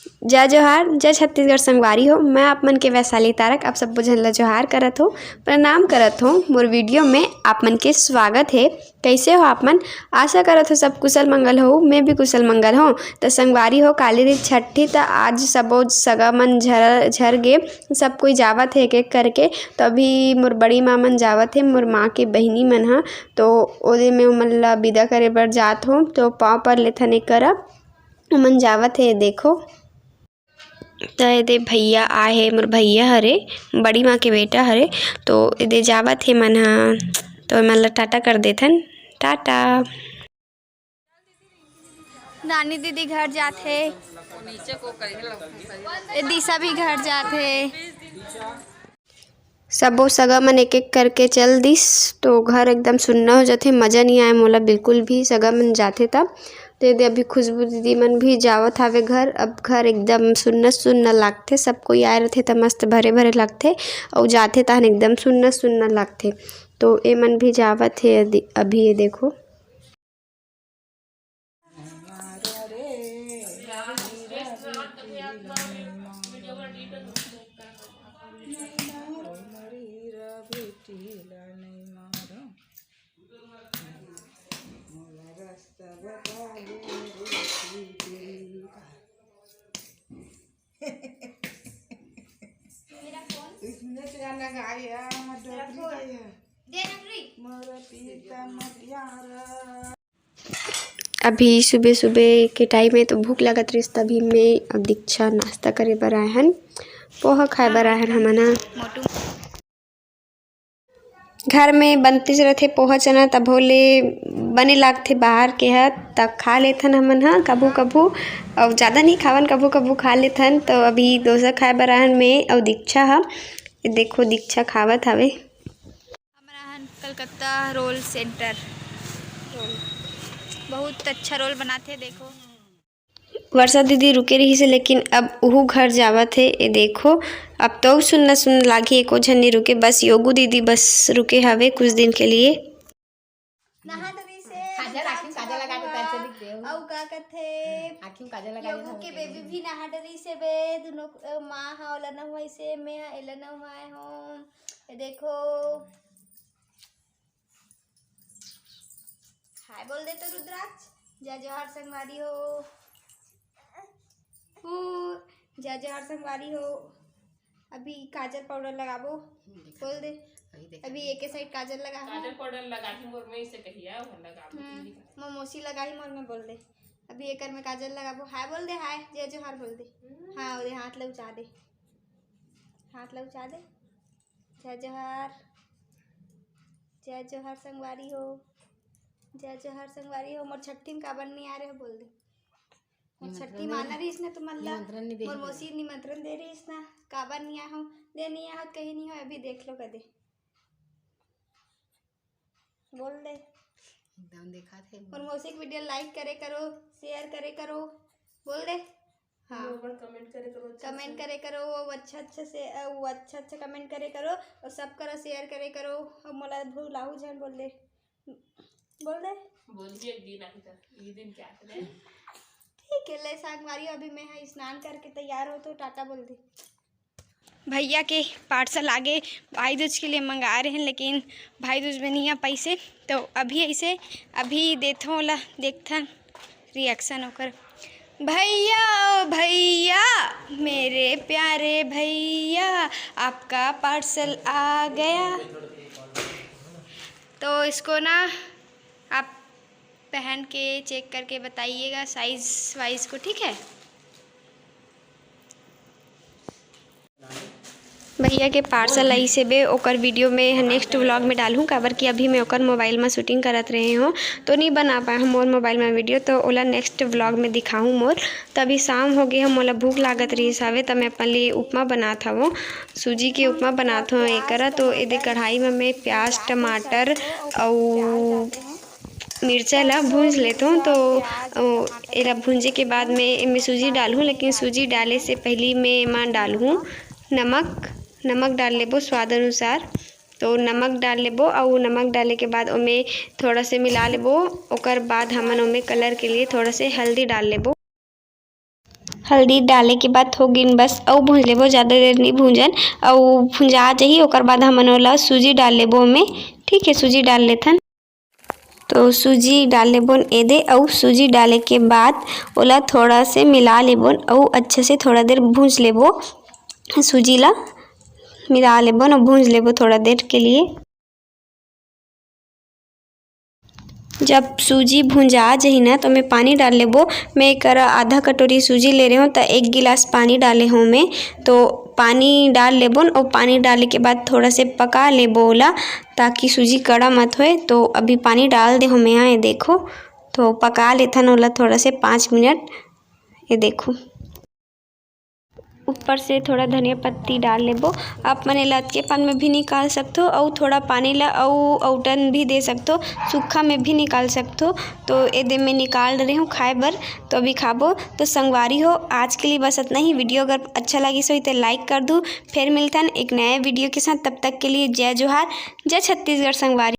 जय जोहार, जय छत्तीसगढ़ संगवारी हो। मैं आप मन के वैशाली तारक आप सब झन ला जोहार करत हो, प्रणाम करत हो। मोर वीडियो में आप मन के स्वागत है। कैसे हो आप मन? आशा करत हो सब कुशल मंगल हो। मैं भी कुशल मंगल हो। तो संगवारी हो, काली री छठी तो आज सबो सगा मन झर गे, सब कोई जावत है एक एक करके। तो अभी मोर बड़ी माँ मन जावत है, मोर माँ के बहिनी मन ह। तो ओदे में ओमन ला विदा करे बर जात हो, तो पाँव पर ले थने करब ओमन जावत है। देखो तो एदे भैया आए हे, मोर भैया हरे, बड़ी माँ के बेटा हरे। तो एदे जावत हे मन ह, तो मन ला टाटा कर देथन। टाटा। नानी दीदी घर जाथे, दिशा भी घर जाथे। सबो सगा मन एक एक करके चल दिस, तो घर एकदम सुन्ना हो जाथे। मज़ा नहीं आए मोला बिल्कुल भी, सगा मन जाथे तब। तो यदि अभी खुशबू दीदी मन भी जावत हावे घर। अब घर एकदम सुन्ना सुन्ना लागथे, सब कोई आए रथे त मस्त भरे भरे लगथे, और जाथे तहन एकदम सुन्ना सुन्ना लगथे। तो ए मन भी जावत हे अभी। ये देखो अभी सुबह सुबह के टाइम में तो भूख लगत रहिस, तभी मैं अब दीक्षा नाश्ता करे बर आए हन, पोहा खाए बर आए हन हमन। घर में बनतेच रहथे पोहा चना, तब होले बने लागथे बाहर के ह, तब खा लेथन हमन ह कभू कभू, और ज़्यादा नहीं खावन, कभू कभू खा लेथन। तो अभी डोसा खाए बर आए हन मैं और दीक्षा ह। देखो दीक्षा खावत हवे। हमारा हन कलकत्ता रोल सेंटर, रोल बहुत अच्छा रोल बनाते। देखो वर्षा दीदी रुके रही से, लेकिन अब वह घर जावत है। ये देखो अब तो सुनना सुन लागी, एको झन नहीं रुके, बस योगू दीदी बस रुके हवे कुछ दिन के लिए। योगू के बेबी भी नहा डरी से बे, दोनों माँ हा ओला नहवाई से, मैं हा एला नहवाए हूँ। देखो हाय बोल दे तो रुद्राक्ष। जय जोहार संगवारी हो, जय जोहार संगवारी हो। अभी काजल पाउडर लगाबो, बोल दे। अभी एक साइड काजल लगा, काजल पाउडर लगाही मोर में से कहिया लगाबो, ममोसी लगाही मोर में, बोल दे। अभी एकर में काजल लगाबो। हाय बोल दे, हाय जय जोहार बोल दे। हाँ और हाथ लउचा दे, हाथ लउचा दे। जय जोहार, जय जोहार संगवारी हो, जय जोहार संगवारी हो। मोर छठी में काबर नहीं आ रहे हो, बोल दे। मोर छठी माना रहीस ना, तुमन ला मोर मौसी निमंत्रण दे रहीस ना, काबर नहीं आया हो? दे नहीं आया हो कहीं नहीं हो, अभी देख लो कदे, बोल दे। एकदम देखा थे मोर मौसी की वीडियो लाइक करे करो, शेयर करे करो, बोल दे। हाँ कमेंट करे करो, कमेंट करे करो, अच्छा अच्छा से अच्छा अच्छा कमेंट करे करो, और सब करो शेयर करे करो, और मोला भूलाहू झन, बोल दे, बोल दे। बोलिए एक दिन आके, ये दिन क्या करे? ठीक है ले संगवारी, अभी मैं स्नान करके तैयार हो, तो टाटा बोल दे। भैया के पार्सल आगे भाई दूज के लिए मंगा रहे हैं, लेकिन भाई दूज में नहीं आ पैसे, तो अभी ऐसे अभी देथो ओला, देखथन रिएक्शन होकर। भैया ओ भैया, मेरे प्यारे भैया, आपका पार्सल आ गया। तो इसको ना आप पहन के चेक करके बताइएगा साइज़ वाइज को, ठीक है? भैया के पार्सल आई से बे, ओकर वीडियो में नेक्स्ट व्लॉग में डालूँ, काबर कि अभी मैं ओकर मोबाइल में शूटिंग करत रहे हो, तो नहीं बना पाए हम मोर मोबाइल में वीडियो, तो ओला नेक्स्ट व्लॉग में दिखाऊँ मोर। तभी शाम हो गई, हम मोला भूख लागत रही हवे, तो मैं अपन लिए उपमा बनात हूँ, सूजी के उपमा बनात हूँ एकरा। तो एदे कढ़ाई में मैं प्याज टमाटर और मिर्चा ला भूंज लेता हूँ। तो एला भूंजे के बाद मैं इनमें सूजी डालूँ, लेकिन सूजी डाले से पहले मैं एमा डालूँ नमक डाल लेबो स्वाद अनुसार। तो नमक डाल लेबो, और नमक डाले के बाद ओमे थोड़ा से मिला लेबो। ओकर बाद हमन ओमे कलर के लिए थोड़ा से हल्दी डाल लेबो। हल्दी डाले के बाद थोगिन बस और भूंज लेबो, ज़्यादा देर नहीं भूंजन। और भुंजा जाही ओकर बाद हमन ओला सूजी डाल लेबो में। ठीक है, सूजी डाल लेथन। तो सूजी डाल लेबोन एदे और सूजी डाले के बाद ओला थोड़ा से मिला लेबोन और अच्छे से थोड़ा देर भूंज लेबो। सूजी ला मिला लेबोन और भूंज लेबो थोड़ा देर के लिए। जब सूजी भुंजा जाही ना तो मैं पानी डाल लेबो। मैं एक आधा कटोरी सूजी ले रही हूँ तो 1 गिलास पानी डाले हूँ मैं। तो पानी डाल लेबो और पानी डालने के बाद थोड़ा से पका लेबो ओला, ताकि सूजी कड़ा मत होए। तो अभी पानी डाल दे हूँ मैं यहाँ, ये देखो। तो पका लेथन ओला थोड़ा से 5 मिनट, ये देखो। ऊपर से थोड़ा धनिया पत्ती डाल लेबो। आप मने लतके पान में भी निकाल सकते हो और थोड़ा पानी ला और औटन भी दे सकते हो, सूखा में भी निकाल सकते हो। तो एदे में निकाल रही हूँ खाए बर, तो अभी खाबो तो संगवारी हो। आज के लिए बस इतना ही। वीडियो अगर अच्छा लगी सो तो लाइक कर दूँ। फिर मिलता है एक नए वीडियो के साथ, तब तक के लिए जय जोहार, जय छत्तीसगढ़ संगवारी।